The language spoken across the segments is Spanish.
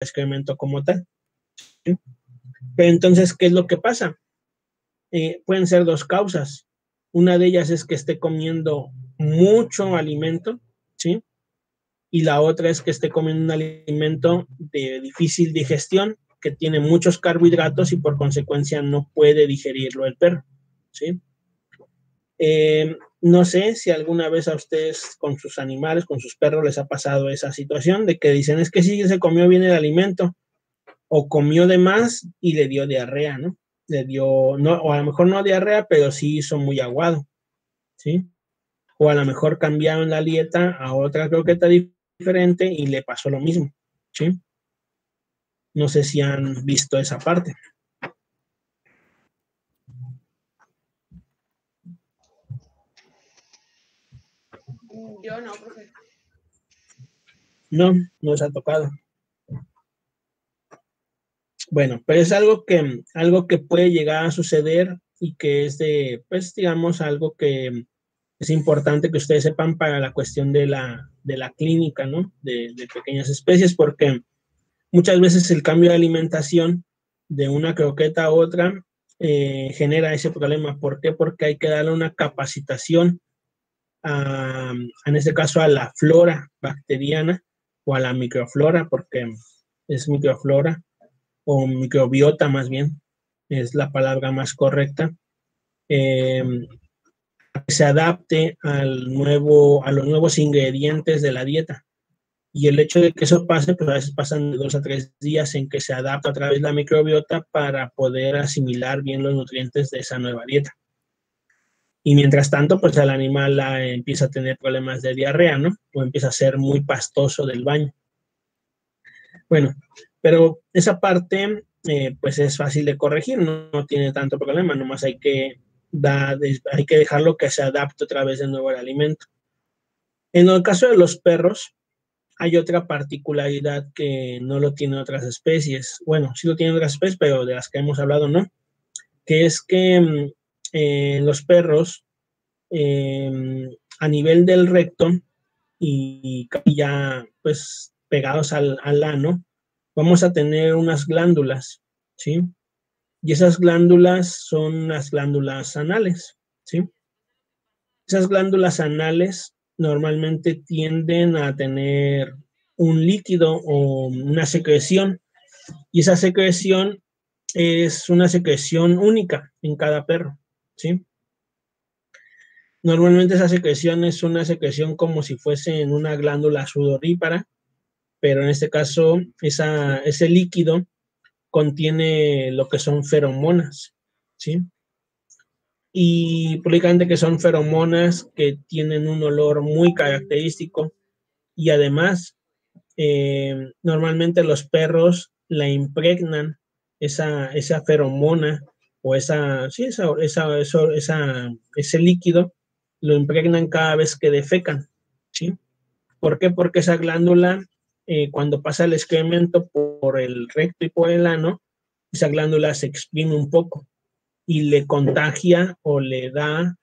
excremento como tal, ¿sí? Pero entonces, ¿qué es lo que pasa? Pueden ser dos causas. Una de ellas es que esté comiendo mucho alimento, ¿sí? Y la otra es que esté comiendo un alimento de difícil digestión, que tiene muchos carbohidratos y por consecuencia no puede digerirlo el perro, ¿sí? No sé si alguna vez a ustedes con sus animales, con sus perros, les ha pasado esa situación de que dicen, es que sí se comió bien el alimento, o comió de más y le dio diarrea, ¿no? Le dio, no, o a lo mejor no diarrea, pero sí hizo muy aguado, ¿sí? O a lo mejor cambiaron la dieta a otra croqueta diferente y le pasó lo mismo, ¿sí? No sé si han visto esa parte. Yo no, profe. No, no se ha tocado. Bueno, pero es algo que puede llegar a suceder y que es de, pues digamos, algo que es importante que ustedes sepan para la cuestión de la clínica, ¿no? De pequeñas especies, porque muchas veces el cambio de alimentación de una croqueta a otra genera ese problema. ¿Por qué? Porque hay que darle una capacitación en este caso a la flora bacteriana o a la microflora, porque es microflora o microbiota más bien, es la palabra más correcta, que se adapte a los nuevos ingredientes de la dieta. Y el hecho de que eso pase, pues a veces pasan de 2 a 3 días en que se adapta a través de la microbiota para poder asimilar bien los nutrientes de esa nueva dieta. Y mientras tanto, pues el animal empieza a tener problemas de diarrea, ¿no? O empieza a ser muy pastoso del baño. Bueno, pero esa parte, pues es fácil de corregir, no tiene tanto problema, nomás hay que dejarlo que se adapte otra vez de nuevo al alimento. En el caso de los perros, hay otra particularidad que no lo tienen otras especies. Bueno, sí lo tienen otras especies, pero de las que hemos hablado no. Que es que los perros, a nivel del recto y ya pues pegados al ano, vamos a tener unas glándulas, ¿sí? Y esas glándulas son las glándulas anales, ¿sí? Esas glándulas anales normalmente tienden a tener un líquido o una secreción, y esa secreción es una secreción única en cada perro, ¿sí? Normalmente esa secreción es una secreción como si fuese en una glándula sudorípara, pero en este caso ese líquido contiene lo que son feromonas, ¿sí? Y públicamente que son feromonas que tienen un olor muy característico y además normalmente los perros la impregnan esa feromona o ese líquido lo impregnan cada vez que defecan, ¿sí? ¿Por qué? Porque esa glándula, cuando pasa el excremento por el recto y por el ano, esa glándula se exprime un poco y le contagia o le da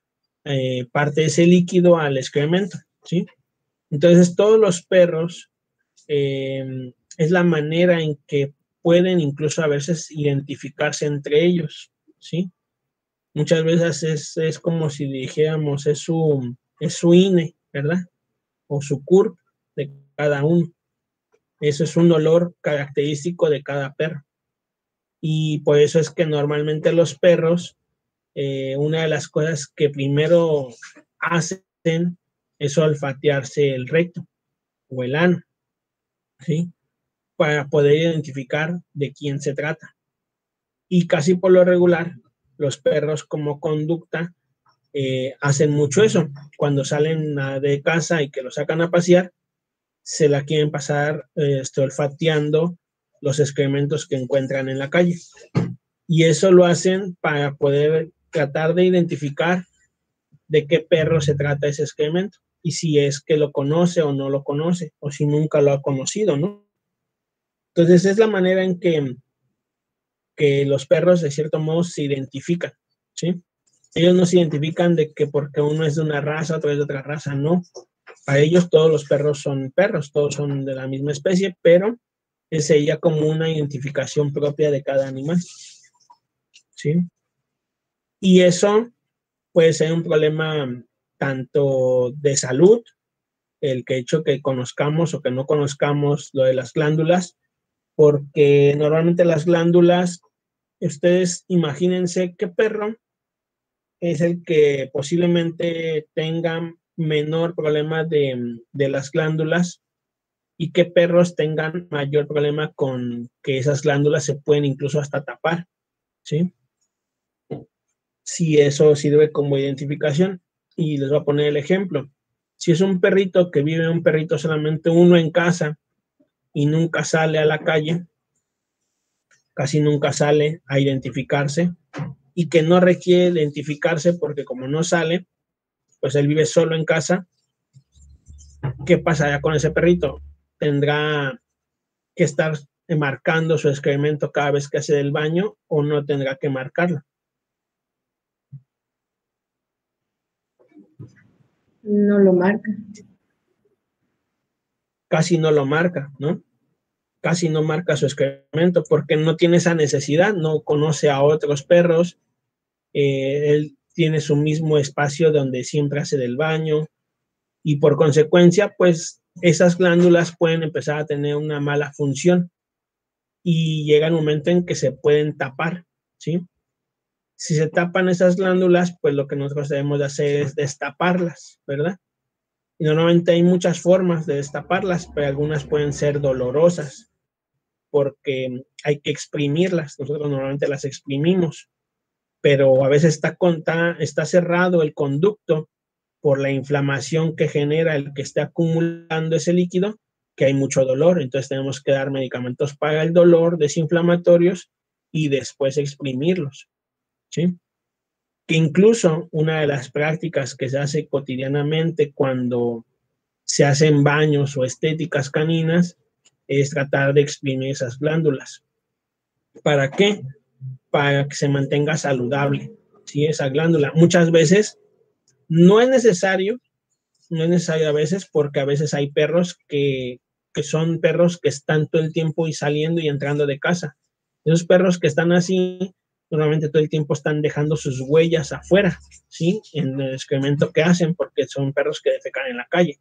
parte de ese líquido al excremento, ¿sí? Entonces, todos los perros es la manera en que pueden incluso a veces identificarse entre ellos, ¿sí? Muchas veces es como si dijéramos, es su INE, ¿verdad? O su CURP de cada uno. Eso es un olor característico de cada perro. Y por eso es que normalmente los perros, una de las cosas que primero hacen es olfatearse el recto o el ano, ¿sí? Para poder identificar de quién se trata. Y casi por lo regular, los perros como conducta hacen mucho eso. Cuando salen de casa y que los sacan a pasear, se la quieren pasar olfateando los excrementos que encuentran en la calle. Y eso lo hacen para poder tratar de identificar de qué perro se trata ese excremento y si es que lo conoce o no lo conoce, o si nunca lo ha conocido, ¿no? Entonces es la manera en que los perros de cierto modo se identifican, ¿sí? Ellos no se identifican de que porque uno es de una raza, otro es de otra raza, no. Para ellos todos los perros son perros, todos son de la misma especie, pero sería como una identificación propia de cada animal, ¿sí? Y eso puede ser un problema tanto de salud, el que hecho que conozcamos o que no conozcamos lo de las glándulas, porque normalmente las glándulas, ustedes imagínense qué perro es el que posiblemente tenga menor problema de las glándulas y qué perros tengan mayor problema con que esas glándulas se pueden incluso hasta tapar, ¿sí? Si eso sirve como identificación. Y les voy a poner el ejemplo. Si es un perrito que vive un perrito solamente uno en casa y nunca sale a la calle, casi nunca sale a identificarse y que no requiere identificarse porque como no sale, pues él vive solo en casa, ¿qué pasará con ese perrito? ¿Tendrá que estar marcando su excremento cada vez que hace del baño o no tendrá que marcarlo? No lo marca. Casi no lo marca, ¿no? Casi no marca su excremento porque no tiene esa necesidad, no conoce a otros perros, él tiene su mismo espacio donde siempre hace del baño y por consecuencia, pues esas glándulas pueden empezar a tener una mala función y llega el momento en que se pueden tapar, ¿sí? Si se tapan esas glándulas, pues lo que nosotros debemos de hacer es destaparlas, ¿verdad? Y normalmente hay muchas formas de destaparlas, pero algunas pueden ser dolorosas porque hay que exprimirlas. Nosotros normalmente las exprimimos, pero a veces está cerrado el conducto por la inflamación que genera el que esté acumulando ese líquido, que hay mucho dolor. Entonces tenemos que dar medicamentos para el dolor, desinflamatorios, y después exprimirlos, ¿sí? Que incluso una de las prácticas que se hace cotidianamente cuando se hacen baños o estéticas caninas es tratar de exprimir esas glándulas. ¿Para qué? Para que se mantenga saludable, ¿sí? Esa glándula. Muchas veces no es necesario, no es necesario a veces, porque a veces hay perros que son perros que están todo el tiempo y saliendo y entrando de casa. Esos perros que están así, normalmente todo el tiempo están dejando sus huellas afuera, ¿sí? En el excremento que hacen, porque son perros que defecan en la calle.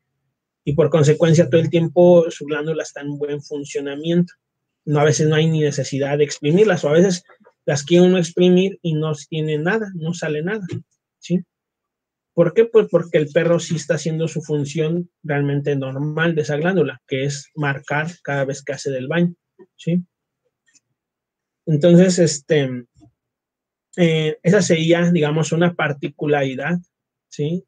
Y por consecuencia todo el tiempo su glándula está en buen funcionamiento. No, a veces no hay ni necesidad de exprimirlas, o a veces las quiere uno exprimir y no tiene nada, no sale nada, ¿sí? ¿Por qué? Pues porque el perro sí está haciendo su función realmente normal de esa glándula, que es marcar cada vez que hace del baño, ¿sí? Entonces, esa sería, digamos, una particularidad, ¿sí?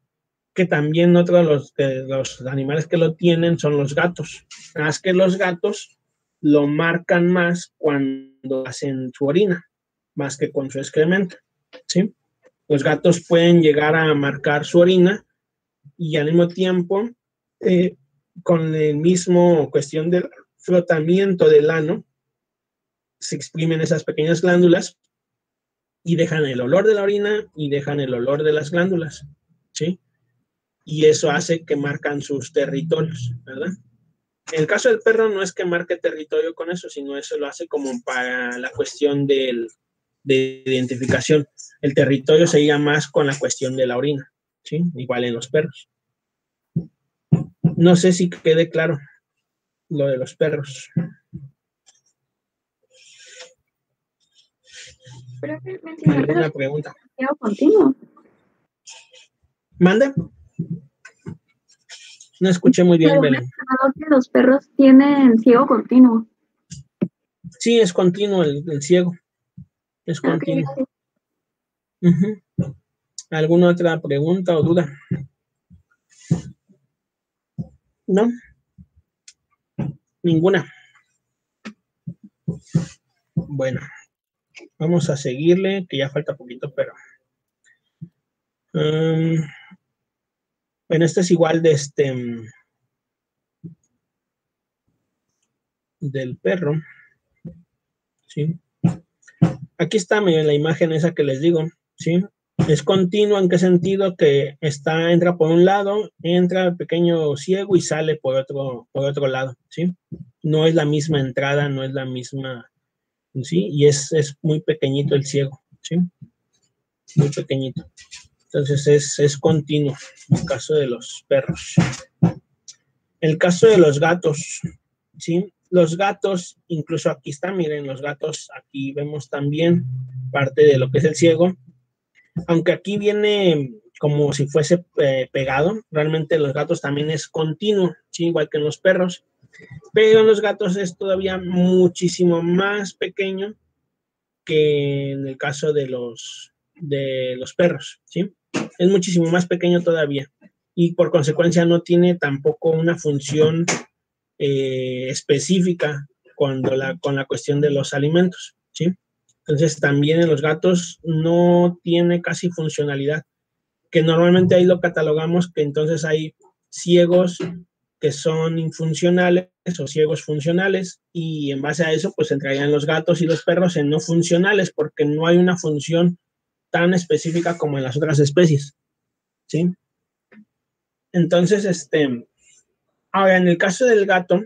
Que también otro de los animales que lo tienen son los gatos. Nada más que los gatos lo marcan más cuando hacen su orina, más que con su excremento, ¿sí? Los gatos pueden llegar a marcar su orina y al mismo tiempo, con el mismo cuestión del frotamiento del ano, se exprimen esas pequeñas glándulas y dejan el olor de la orina y dejan el olor de las glándulas, ¿sí? Y eso hace que marcan sus territorios, ¿verdad? En el caso del perro no es que marque territorio con eso, sino eso lo hace como para la cuestión de identificación. El territorio sería más con la cuestión de la orina, ¿sí? Igual en los perros. No sé si quede claro lo de los perros. Pero que mencionaste ¿Alguna pregunta? ciego continuo. ¿Manda? No escuché muy bien, Pero Belén. mencionado que los perros tienen ciego continuo. Sí, es continuo el ciego. Es Ah, ok, continuo. gracias. Ujú. ¿Alguna otra pregunta o duda? ¿No? Ninguna. Bueno, vamos a seguirle, que ya falta poquito, pero... bueno, este es igual de del perro, ¿sí? Aquí está la imagen esa que les digo, ¿sí? Es continuo, ¿en qué sentido? Que entra por un lado, entra el pequeño ciego y sale por otro lado, ¿sí? No es la misma entrada, no es la misma, ¿sí? Y es muy pequeñito el ciego, ¿sí? Muy pequeñito. Entonces es continuo en el caso de los perros. El caso de los gatos, ¿sí? Los gatos, incluso aquí está, miren, los gatos, aquí vemos también parte de lo que es el ciego, aunque aquí viene como si fuese pegado, realmente los gatos también es continuo, ¿sí? Igual que en los perros, pero en los gatos es todavía muchísimo más pequeño que en el caso de los perros, ¿sí? Es muchísimo más pequeño todavía y por consecuencia no tiene tampoco una función específica con la cuestión de los alimentos, ¿sí? Entonces también en los gatos no tiene casi funcionalidad, que normalmente ahí lo catalogamos que entonces hay ciegos que son infuncionales o ciegos funcionales y en base a eso pues entrarían los gatos y los perros en no funcionales porque no hay una función tan específica como en las otras especies, ¿sí? Entonces, ahora en el caso del gato,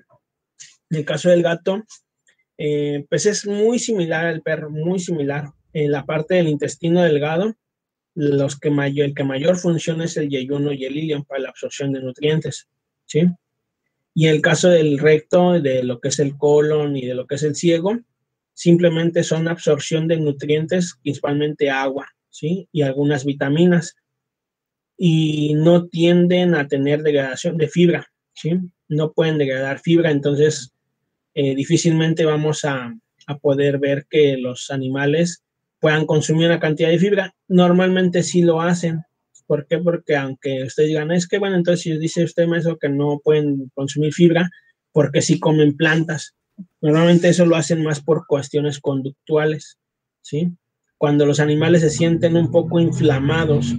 pues es muy similar al perro, muy similar. En la parte del intestino delgado, el que mayor funciona es el yeyuno y el ilion para la absorción de nutrientes, ¿sí? Y en el caso del recto, de lo que es el colon y de lo que es el ciego, simplemente son absorción de nutrientes, principalmente agua, ¿sí? Y algunas vitaminas. Y no tienden a tener degradación de fibra, ¿sí? No pueden degradar fibra, entonces difícilmente vamos a poder ver que los animales puedan consumir una cantidad de fibra. Normalmente sí lo hacen. ¿Por qué? Porque aunque ustedes digan, es que bueno, entonces si dice usted, maestro, que no pueden consumir fibra, porque sí comen plantas. Normalmente eso lo hacen más por cuestiones conductuales, ¿sí? Cuando los animales se sienten un poco inflamados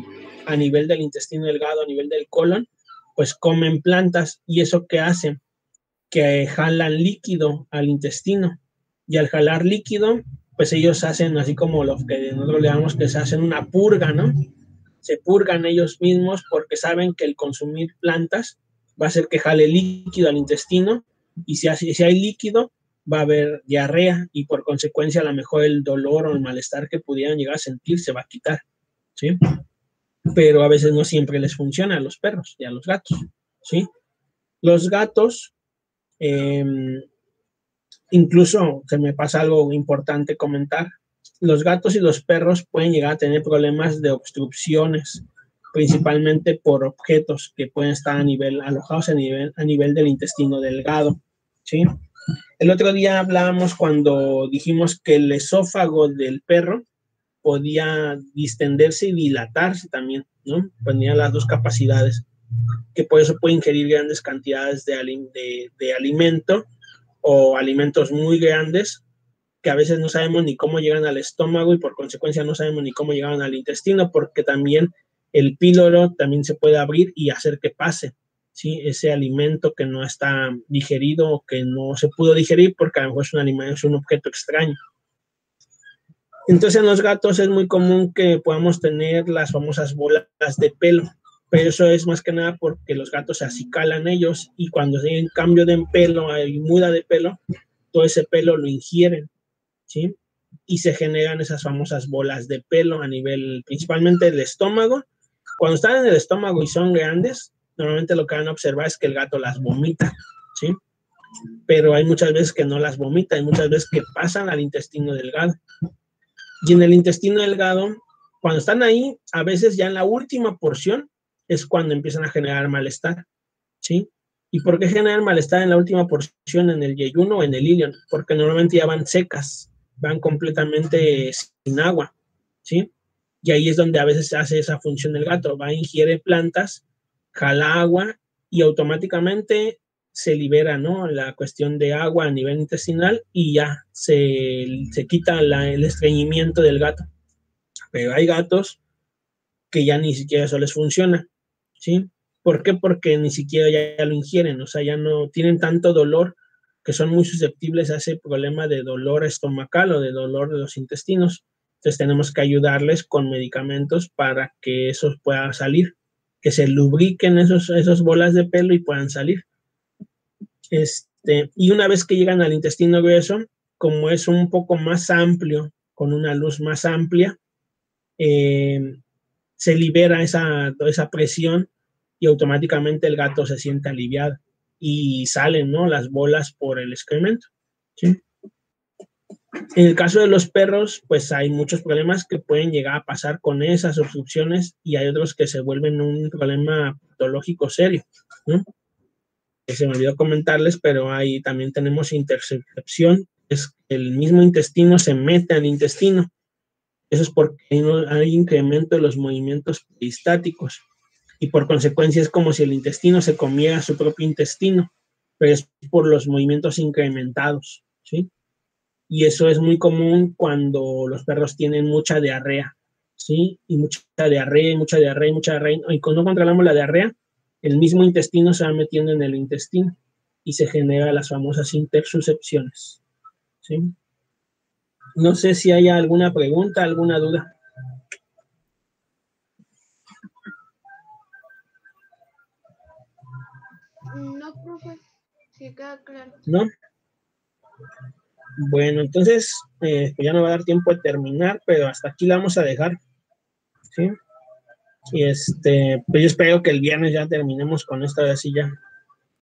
a nivel del intestino delgado, a nivel del colon, pues comen plantas. ¿Y eso qué hacen? Que jalan líquido al intestino y al jalar líquido, pues ellos hacen así como lo que nosotros le damos que se hacen una purga, ¿no? Se purgan ellos mismos porque saben que el consumir plantas va a hacer que jale líquido al intestino y si hay líquido va a haber diarrea y por consecuencia a lo mejor el dolor o el malestar que pudieran llegar a sentir se va a quitar, ¿sí? Pero a veces no siempre les funciona a los perros y a los gatos, ¿sí? Los gatos incluso se me pasa algo importante comentar. Los gatos y los perros pueden llegar a tener problemas de obstrucciones, principalmente por objetos que pueden estar alojados a nivel del intestino delgado, ¿sí? El otro día hablábamos cuando dijimos que el esófago del perro podía distenderse y dilatarse también, ¿no? Tenía las dos capacidades, que por eso puede ingerir grandes cantidades de alimento o alimentos muy grandes que a veces no sabemos ni cómo llegan al estómago y por consecuencia no sabemos ni cómo llegan al intestino porque también el píloro también se puede abrir y hacer que pase, ¿sí? Ese alimento que no está digerido o que no se pudo digerir porque a lo mejor es un objeto extraño. Entonces en los gatos es muy común que podamos tener las famosas bolas de pelo, pero eso es más que nada porque los gatos se acicalan ellos y cuando hay un cambio de pelo, hay muda de pelo, todo ese pelo lo ingieren, ¿sí? Y se generan esas famosas bolas de pelo a nivel, principalmente del estómago. Cuando están en el estómago y son grandes, normalmente lo que van a observar es que el gato las vomita, ¿sí? Pero hay muchas veces que no las vomita, hay muchas veces que pasan al intestino delgado. Y en el intestino delgado, cuando están ahí, a veces ya en la última porción es cuando empiezan a generar malestar, ¿sí? ¿Y por qué generan malestar en la última porción, en el yeyuno o en el ilion? Porque normalmente ya van secas, van completamente sin agua, ¿sí? Y ahí es donde a veces se hace esa función del gato, va, ingiere plantas, jala agua y automáticamente se libera, ¿no? La cuestión de agua a nivel intestinal y ya se quita el estreñimiento del gato. Pero hay gatos que ya ni siquiera eso les funciona, ¿sí? ¿Por qué? Porque ni siquiera ya lo ingieren, o sea, ya no tienen tanto dolor que son muy susceptibles a ese problema de dolor estomacal o de dolor de los intestinos. Entonces tenemos que ayudarles con medicamentos para que eso pueda salir, que se lubriquen esos bolas de pelo y puedan salir. Y una vez que llegan al intestino grueso, como es un poco más amplio, con una luz más amplia, se libera esa presión y automáticamente el gato se siente aliviado y salen, ¿no?, las bolas por el excremento, ¿sí? En el caso de los perros, pues hay muchos problemas que pueden llegar a pasar con esas obstrucciones y hay otros que se vuelven un problema patológico serio, ¿no? Que se me olvidó comentarles, pero ahí también tenemos intercepción, es que el mismo intestino se mete al intestino. Eso es porque hay incremento de los movimientos peristáticos y por consecuencia es como si el intestino se comiera su propio intestino, pero es por los movimientos incrementados, ¿sí? Y eso es muy común cuando los perros tienen mucha diarrea, ¿sí? Y mucha diarrea, mucha diarrea, mucha diarrea. Y cuando no controlamos la diarrea, el mismo intestino se va metiendo en el intestino y se generan las famosas intersuscepciones, ¿sí? No sé si hay alguna pregunta, alguna duda. No, profe. Sí, queda claro. ¿No? Bueno, entonces, pues ya no va a dar tiempo de terminar, pero hasta aquí la vamos a dejar, ¿sí? Y pues yo espero que el viernes ya terminemos con esta de así ya.